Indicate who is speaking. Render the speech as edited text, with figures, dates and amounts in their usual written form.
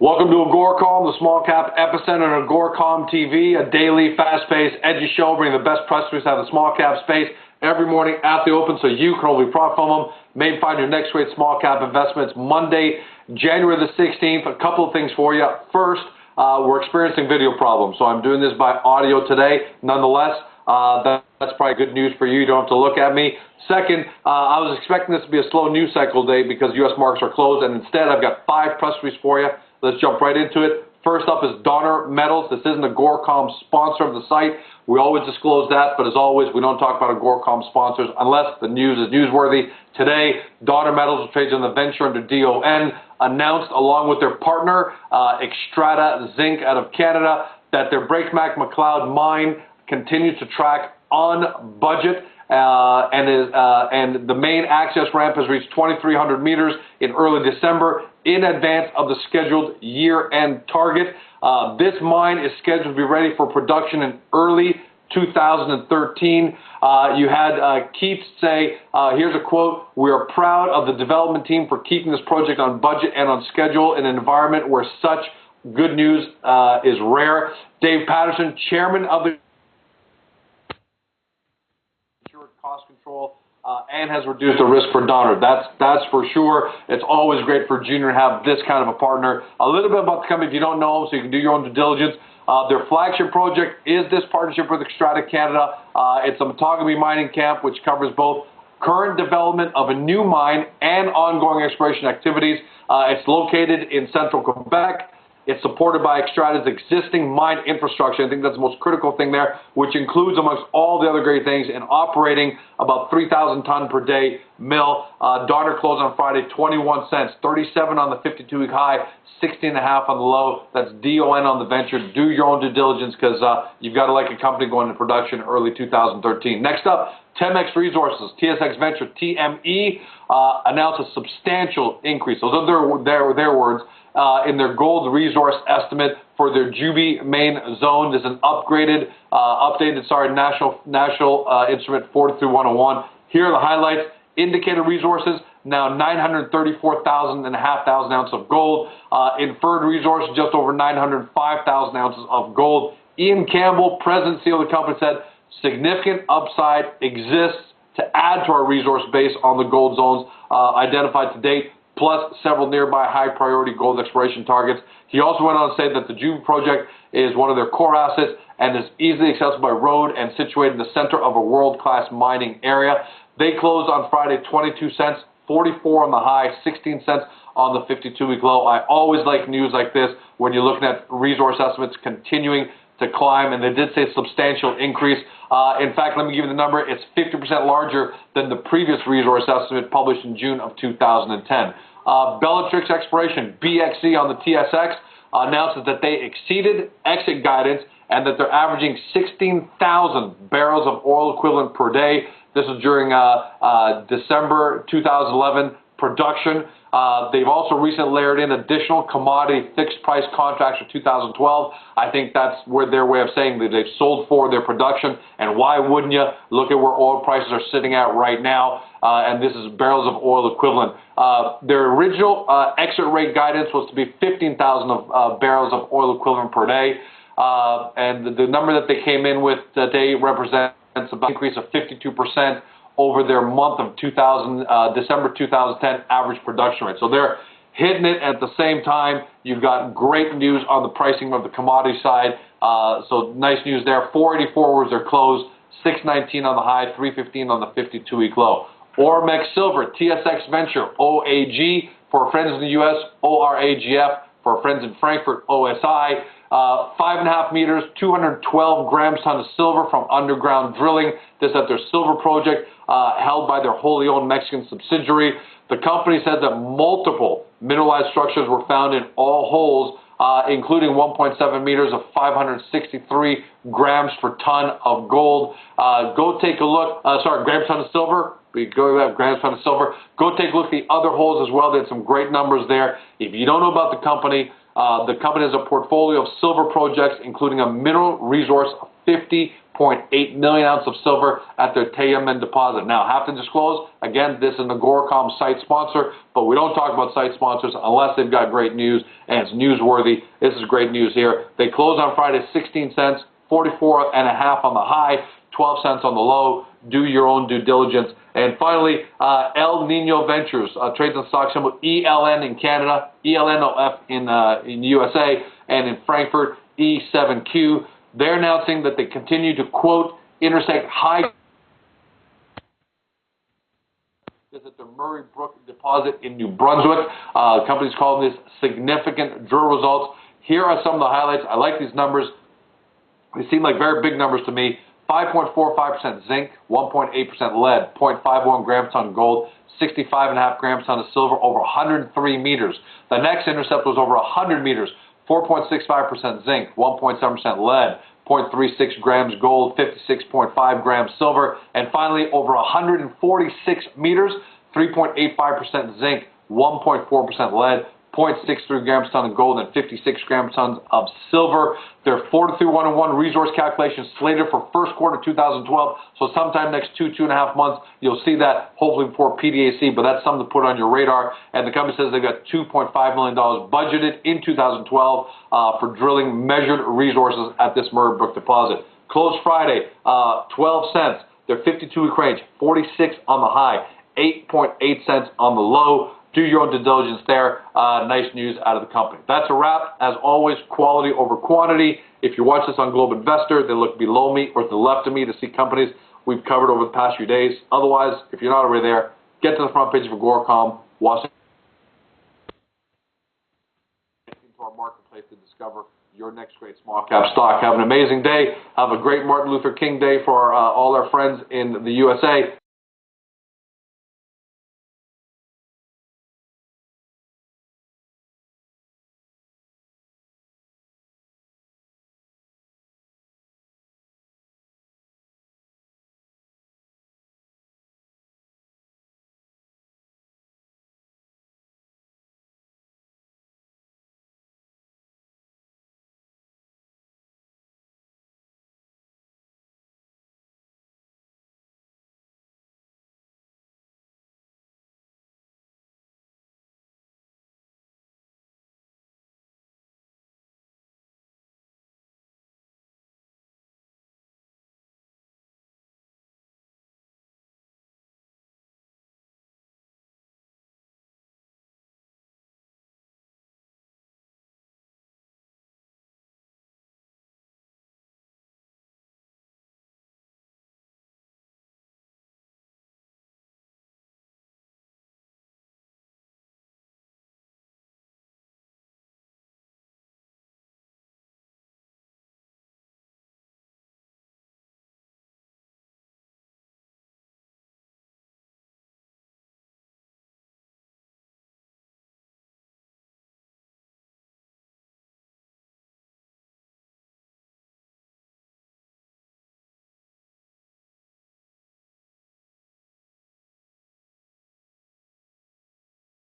Speaker 1: Welcome to AGORACOM, the Small Cap Epicenter on AGORACOM TV, a daily, fast-paced, edgy show bringing the best press releases out of the small cap space every morning at the open so you can hopefully profit from them. Maybe find your next great small cap investments. Monday, January the 16th, a couple of things for you. First, we're experiencing video problems, so I'm doing this by audio today. Nonetheless, that's probably good news for you. You don't have to look at me. Second, I was expecting this to be a slow news cycle day because U.S. markets are closed, and instead I've got 5 press releases for you. Let's jump right into it. First up is Donner Metals. This isn't AGORACOM sponsor of the site. We always disclose that, but as always, we don't talk about AGORACOM sponsors unless the news is newsworthy. Today, Donner Metals, which trades on the venture under DON, announced along with their partner, Xstrata Zinc out of Canada, that their Breakmack McLeod mine continues to track on budget. And the main access ramp has reached 2,300 meters in early December in advance of the scheduled year-end target. This mine is scheduled to be ready for production in early 2013. You had Keats say, here's a quote, "We are proud of the development team for keeping this project on budget and on schedule in an environment where such good news is rare." Dave Patterson, chairman of the cost control and has reduced the risk for Donner. That's for sure. It's always great for Junior to have this kind of a partner. A little bit about the company if you don't know them, so you can do your own due diligence. Their flagship project is this partnership with Xstrata Canada. It's a Matagami mining camp which covers both current development of a new mine and ongoing exploration activities. It's located in central Quebec. It's supported by Xstrata's existing mine infrastructure. I think that's the most critical thing there, which includes, amongst all the other great things, an operating about 3,000 ton per day mill. Donner closed on Friday, 21 cents, 37 on the 52-week high, 16.5 on the low. That's DON on the venture. Do your own due diligence because you've got to like a company going into production early 2013. Next up, Temex Resources, TSX Venture, TME, announced a substantial increase. Those are their words. In their gold resource estimate for their Juby main zone. There's an updated national instrument 43-101. Here are the highlights. Indicated resources, now 934,500 ounces of gold. Inferred resource, just over 905,000 ounces of gold. Ian Campbell, president and CEO of the company, said significant upside exists to add to our resource base on the gold zones identified to date, plus several nearby high-priority gold exploration targets. He also went on to say that the Juby project is one of their core assets and is easily accessible by road and situated in the center of a world-class mining area. They closed on Friday 22 cents, 44 on the high, 16 cents on the 52-week low. I always like news like this when you're looking at resource estimates continuing to climb, and they did say substantial increase. In fact, let me give you the number. It's 50% larger than the previous resource estimate published in June of 2010. Bellatrix Exploration, BXC on the TSX, announces that they exceeded exit guidance and that they're averaging 16,000 barrels of oil equivalent per day. This is during December 2011 production. They've also recently layered in additional commodity fixed price contracts for 2012. I think that's their way of saying that they've sold for their production. And why wouldn't you? Look at where oil prices are sitting at right now. And this is barrels of oil equivalent. Their original exit rate guidance was to be 15,000 barrels of oil equivalent per day. And the number that they came in with today represents about an increase of 52% over their month of December 2010 average production rate. So they're hitting it at the same time. You've got great news on the pricing of the commodity side. So nice news there. 484 was their close, 619 on the high, 315 on the 52-week low. Oremex Silver, TSX Venture, OAG, for friends in the U.S., ORAGF, for friends in Frankfurt, OSI. 5.5 meters, 212 grams ton of silver from underground drilling. This at their silver project held by their wholly owned Mexican subsidiary. The company said that multiple mineralized structures were found in all holes, including 1.7 meters of 563 grams per ton of gold. Go take a look, grams ton of silver. We go to that grams ton of silver. Go take a look at the other holes as well. They had some great numbers there. If you don't know about the company has a portfolio of silver projects, including a mineral resource of 50.6 8.8 million ounces of silver at their Temex deposit. Now, I have to disclose, again, this is an AGORACOM site sponsor, but we don't talk about site sponsors unless they've got great news, and it's newsworthy. This is great news here. They closed on Friday 16 cents, 44.5 on the high, 12 cents on the low. Do your own due diligence. And finally, El Nino Ventures, trades on stock symbol ELN in Canada, ELNOF in USA, and in Frankfurt, E7Q. They're announcing that they continue to, quote, intersect high at the Murray Brook deposit in New Brunswick. The company's calling this significant drill results. Here are some of the highlights. I like these numbers. They seem like very big numbers to me. 5.45% zinc, 1.8% lead, 0.51 grams ton gold, 65.5 grams ton of silver, over 103 meters. The next intercept was over 100 meters, 4.65% zinc, 1.7% lead, 0.36 grams gold, 56.5 grams silver, and finally over 146 meters, 3.85% zinc, 1.4% lead, 0.63 grams ton of gold, and 56 grams tons of silver. Their 4-3-1-1 resource calculation slated for first quarter 2012. So sometime next 2.5 months, you'll see that, hopefully before PDAC, but that's something to put on your radar. And the company says they've got $2.5 million budgeted in 2012 for drilling measured resources at this Murray Brook deposit. Closed Friday, 12 cents. Their 52-week range, 46 on the high, 8.8 cents on the low. Do your own due diligence there. Nice news out of the company. That's a wrap. As always, quality over quantity. If you watch this on Globe Investor, they look below me or to the left of me to see companies we've covered over the past few days. Otherwise, if you're not already there, get to the front page of AGORACOM, watch into our marketplace to discover your next great small cap stock. Have an amazing day. Have a great Martin Luther King Day for all our friends in the USA.